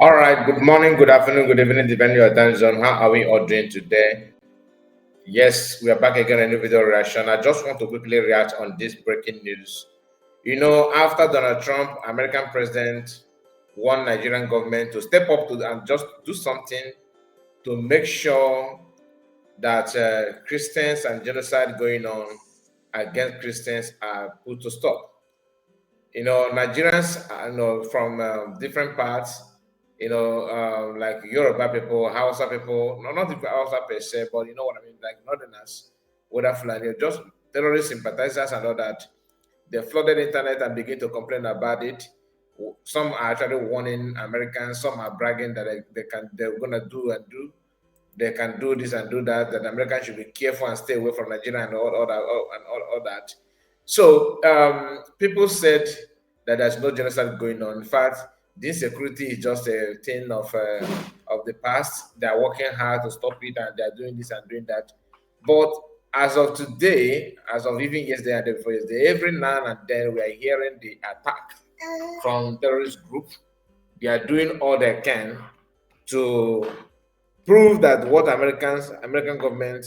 All right, good morning, good afternoon, good evening, depending on your time zone. How are we all doing today? Yes, we are back again in a video reaction. I just want to quickly react on this breaking news. After Donald Trump, American president, want Nigerian government to step up to and just do something to make sure that Christians and genocide going on against Christians are put to stop. Nigerians, from different parts, like Yoruba people, Hausa people, no, not even Hausa per se, but you know what I mean, like Northerners, whether Fulani, just terrorist sympathizers and all that, they flooded the internet and begin to complain about it. Some are actually warning Americans, some are bragging that they're gonna do and do. They can do this and do that. That Americans should be careful and stay away from Nigeria and all that. All that. So people said that there's no genocide going on. In fact, this security is just a thing of the past. They are working hard to stop it, and they are doing this and doing that. But as of today, as of even yesterday and the before yesterday, every now and then we are hearing the attack from terrorist group. They are doing all they can to prove that what American government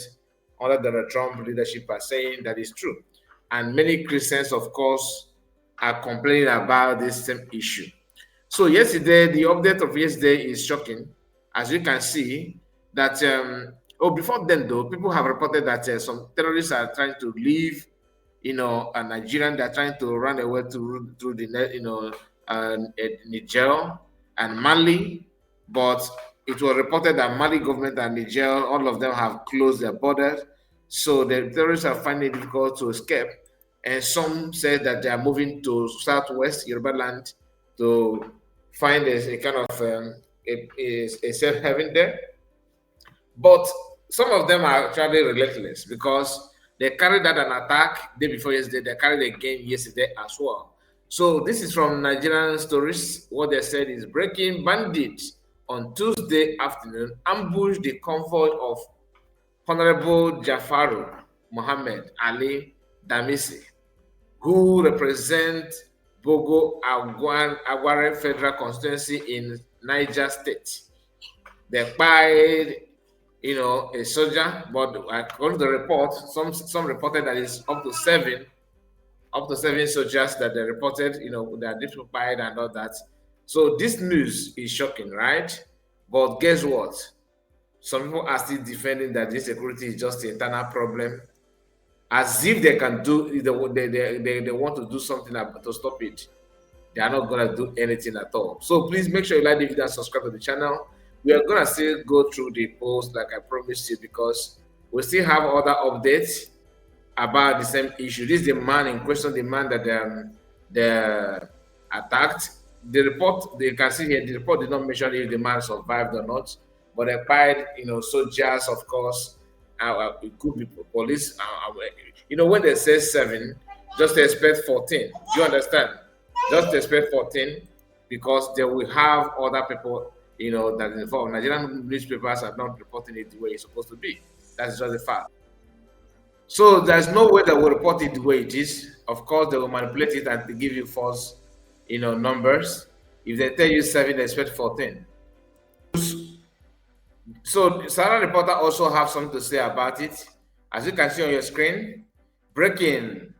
under Donald Trump leadership are saying that is true. And many Christians, of course, are complaining about this same issue. So yesterday, the update of yesterday is shocking. As you can see, that before then though, people have reported that some terrorists are trying to leave, a Nigerian. They're trying to run away through the Niger and Mali, but it was reported that Mali government and Niger, all of them have closed their borders, so the terrorists are finding it difficult to escape. And some say that they are moving to southwest Yoruba land to find a kind of a safe haven there. But some of them are actually relentless because they carried out an attack day before yesterday. They carried again yesterday as well. So this is from Nigerian stories. What they said is breaking bandit on Tuesday afternoon ambushed the convoy of Honorable Jafaru Mohammed Ali Damisi, who represent Bogo Aguare Federal Constituency in Niger State. They fired, a soldier, but according to the report, some reported that it's up to seven soldiers that they reported, they are disappeared and all that. So this news is shocking, right? But guess what? Some people are still defending that this security is just an internal problem, as if they can do, they want to do something to stop it. They are not going to do anything at all. So please make sure you like the video and subscribe to the channel. We are going to still go through the post like I promised you, because we still have other updates about the same issue. This is the man in question, the man that they attacked. The report, you can see here, the report did not mention if the man survived or not, but they fired, soldiers, of course. It could be police. When they say 7, just expect 14. Do you understand? Just expect 14, because they will have other people, that involved. Nigerian newspapers are not reporting it the way it's supposed to be. That's just a fact. So there's no way they will report it the way it is. Of course, they will manipulate it and they give you false, numbers. If they tell you 7, they expect 14. So Sarah Reporter also have something to say about it. As you can see on your screen, breaking: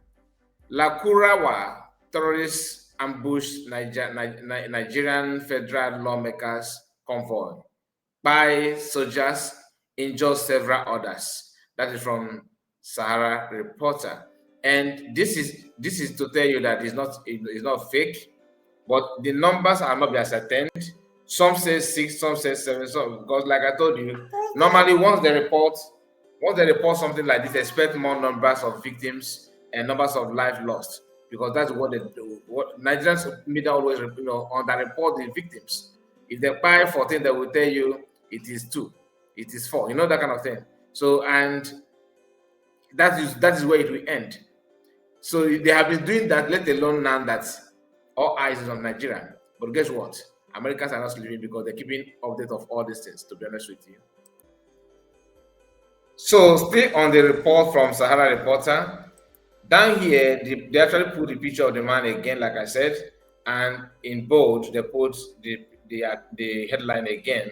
Lakurawa terrorists ambush Nigerian federal lawmakers convoy. By soldiers, injure several others. That is from Sahara Reporter. And this is to tell you that it's not fake, but the numbers are not be ascertained. Some say 6, some say 7. So because, like I told you, normally once they report something like this, they expect more numbers of victims and numbers of lives lost, because that's what they do. What Nigerians media always, underreport the victims. If they buy 14, they will tell you it is 2, it is 4, that kind of thing. So, and that is where it will end. So they have been doing that, let alone now that all eyes is on Nigeria. But guess what? Americans are not sleeping, because they're keeping update of all these things, to be honest with you. So still on the report from Sahara Reporter, down here, they actually put the picture of the man again, like I said, and in bold, they put the headline again,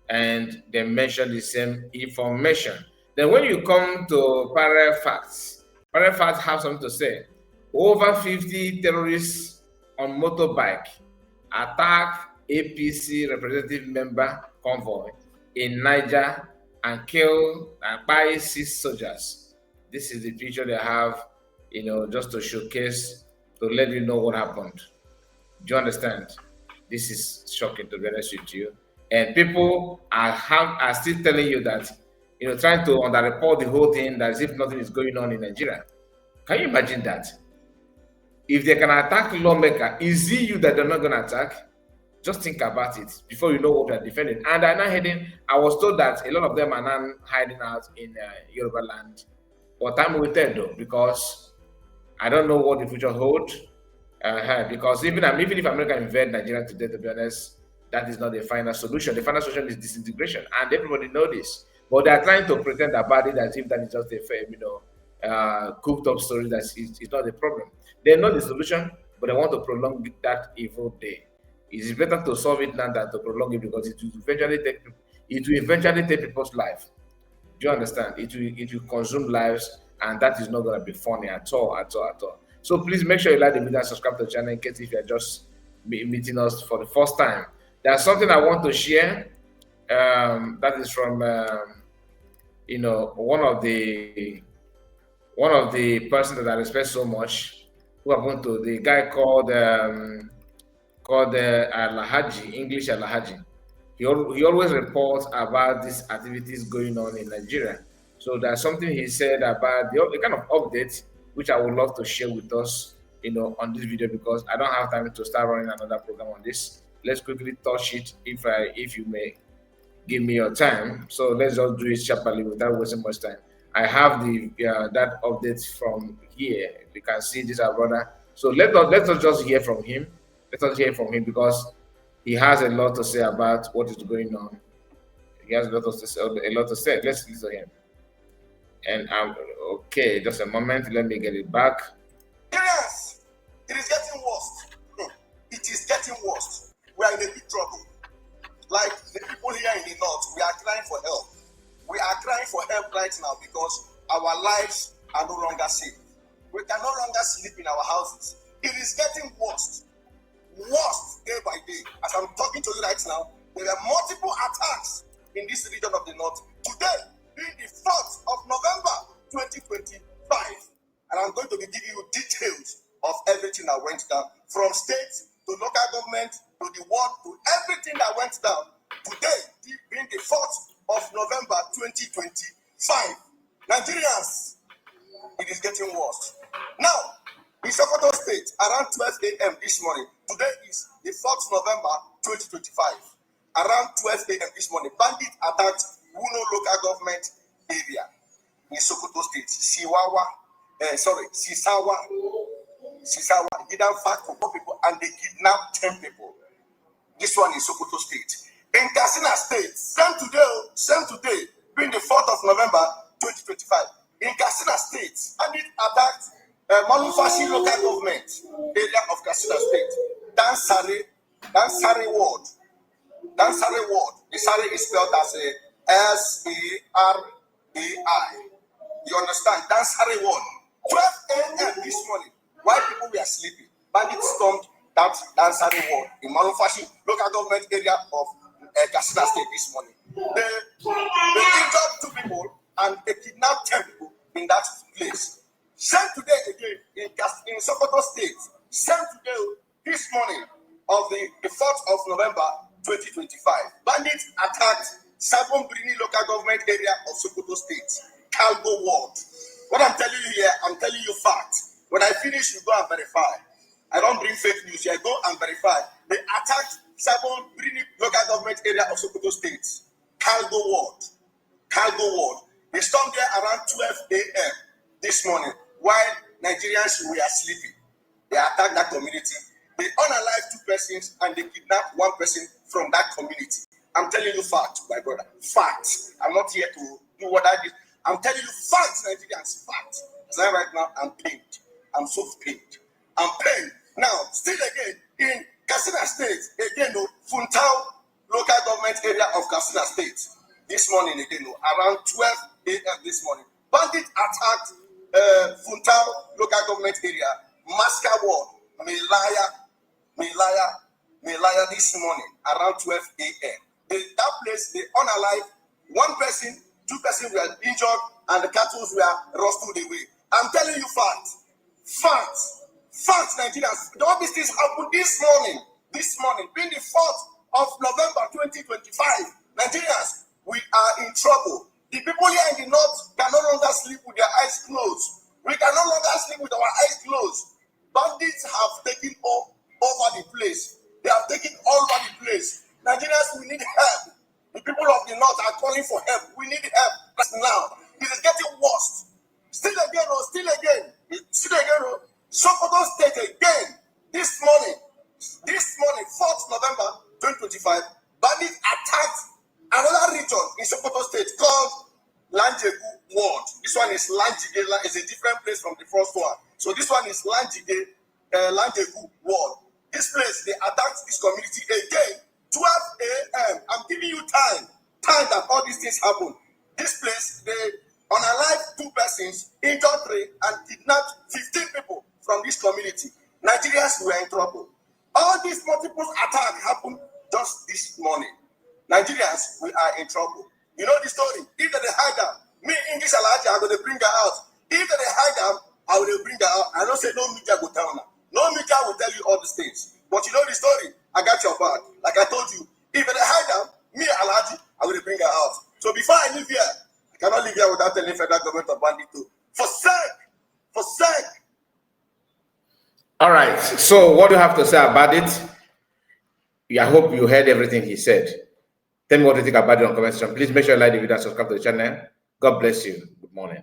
and they mention the same information. Then when you come to parallel facts have something to say. Over 50 terrorists on motorbike attack APC representative member convoy in Niger and kill and buy 6 soldiers. This is the picture they have, just to showcase, to let you know what happened. Do you understand? This is shocking, to be honest with you. And people are still telling you that, trying to underreport the whole thing, that as if nothing is going on in Nigeria. Can you imagine that? If they can attack Lawmaker, is it you that they're not going to attack? Just think about it before you know what they're defending. And they're not hiding. I was told that a lot of them are now hiding out in Yoruba land. But time will tell, though, because I don't know what the future holds. Because even if America invade Nigeria today, to be honest, that is not the final solution. The final solution is disintegration, and everybody knows this. But they are trying to pretend about it as if that is just a cooked up story. That is not the problem. They know the solution, but they want to prolong that evil day. It is better to solve it now than to prolong it, because it will eventually take people's life. Do you understand? It will consume lives, and that is not going to be funny at all. So please make sure you like the video and subscribe to the channel in case if you're just meeting us for the first time. There's something I want to share. That is from one of the persons that I respect so much, who happened to the guy called Alhaji, English Alhaji. He always reports about these activities going on in Nigeria. So there's something he said about the kind of update which I would love to share with us, on this video, because I don't have time to start running another program on this. Let's quickly touch it, if you may give me your time. So let's just do it sharply without wasting much time. I have that update from here. You can see this, our brother. So let us just hear from him. Let us hear from him, because he has a lot to say about what is going on. He has a lot to say. Let's listen to him. And okay, just a moment. Let me get it back. Yes, it is getting worse. It is getting worse. We are in a big trouble. Like the people here in the north, we are crying for help. We are crying for help right now because our lives are no longer safe. We can no longer sleep in our houses. It is getting worse day by day. As I'm talking to you right now, there are multiple attacks in this region of the north. Today, being the 4th of November 2025, and I'm going to be giving you details of everything that went down, from state to local government to the world, to everything that went down. Today, being the 4th of November 2025, Nigerians, it is getting worse. Now, in Sokoto State, around 12 a.m. this morning, today is the 4th November 2025, around 12 a.m. this morning, Bandit attacked Wuno local government area in Sokoto State, Sisawa, hidden fact for 4 people, and they kidnapped 10 people. This one in Sokoto State. In Katsina State, same today, being the 4th of November 2025, in Katsina State, and it attacked Manufashi local government area of Katsina State, Dansare ward. The Sare is spelled as a S-A-R-A-I. You understand? Dansare ward. 12 a.m. this morning, while people were sleeping, bandits stormed that Dansare ward in Manufashi local government area of Katsina State this morning. They injured 2 people and they kidnapped 10 people in that place. Same today again in Sokoto State. Same today this morning of the 4th of November 2025. Bandits attacked Sabon Brini local government area of Sokoto State, Calgo ward. What I'm telling you here, I'm telling you facts. When I finish, you go and verify. I don't bring fake news here. Go and verify. They attacked Sabon Brini local government area of Sokoto State, Calgo ward. They stormed there around 12 a.m. this morning while Nigerians were sleeping. They attacked that community. They unalived 2 persons and they kidnapped 1 person from that community. I'm telling you facts, my brother. Facts. I'm not here to do what I did. I'm telling you facts, Nigerians. Facts. Because right now, I'm pained. I'm so pained. I'm pained. Now, still again, in Katsina State, again, Funtao local government area of Katsina State. This morning again, around 12 a.m. this morning, bandit attacked Funtao local government area, Maska Ward, Melaya this morning around 12 a.m. That place, they unalive. One person, two persons were injured, and the cattle were rustled away. I'm telling you facts, Nigerians. All these things happened this morning, being the 4th of November 2025. Nigerians, we are in trouble. The people here in the north can no longer sleep with their eyes closed. We can no longer sleep with our eyes closed. Bandits have taken over the place. They have taken over the place. Nigerians, we need help. The people of the north are calling for help. We need help now. It is getting worse. Still again. Sokoto State again. This morning, 4th November 2025, bandits attacked another region in Sokoto State called Lanjegu Ward. This one is Lanjige. It's a different place from the first one. So this one is Lanjegu Ward. This place, they attacked this community again. 12 a.m. I'm giving you time that all these things happen. This place, they unalived 2 persons, injured 3, and kidnapped 15 people from this community. Nigerians were in trouble. All these multiple attacks happened just this morning. Nigerians, we are in trouble. You know the story. If they hide them, me English Alaji, I'm going to bring her out. If they hide them, I will bring her out. I don't say no media go tell her. No media will tell you all these things. But you know the story. I got your back. Like I told you, if they hide them, me Alaji, I will bring her out. So before I leave here, I cannot leave here without telling federal government of Bandit to forsake. All right. So what do you have to say about it? I hope you heard everything he said. Tell me what you think about it on comment section. Please make sure you like the video and subscribe to the channel. God bless you. Good morning.